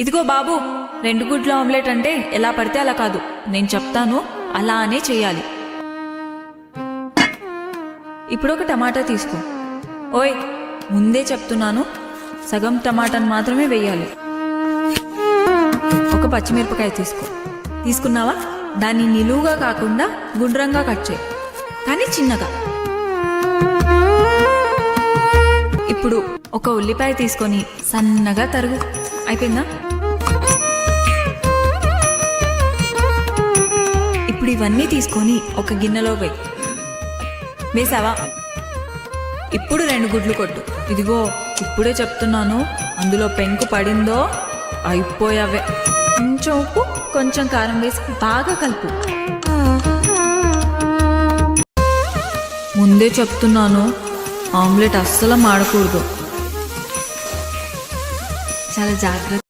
ఇదిగో బాబు, 2 గుడ్ల ఆమ్లెట్ అంటే ఎలా పడితే అలా కాదు. నేను చెప్తాను అలానే చేయాలి. ఇప్పుడు ఒక టమాటా తీసుకో. ఓయ్, ముందే చెప్తున్నాను, సగం టమాటాను మాత్రమే వేయాలి. ఒక పచ్చిమిరపకాయ తీసుకో. తీసుకున్నావా? దాన్ని నిలువుగా కాకుండా గుండ్రంగా కట్ చేయి, కానీ చిన్నగా. ఇప్పుడు ఒక ఉల్లిపాయ తీసుకొని సన్నగా తరుగు. అయిపోయిందా? ఇప్పుడు ఇవన్నీ తీసుకొని ఒక గిన్నెలో వేసావా? ఇప్పుడు 2 గుడ్లు కొట్టు. ఇదిగో, ఇప్పుడే చెప్తున్నాను, అందులో పెంకు పడిందో అయిపోయావే. కొంచెం ఉప్పు, కొంచెం కారం వేసి బాగా కలుపు. ముందే చెప్తున్నాను, ఆమ్లెట్ అస్సలు మాడకూడదు. చాలా జాగ్రత్త.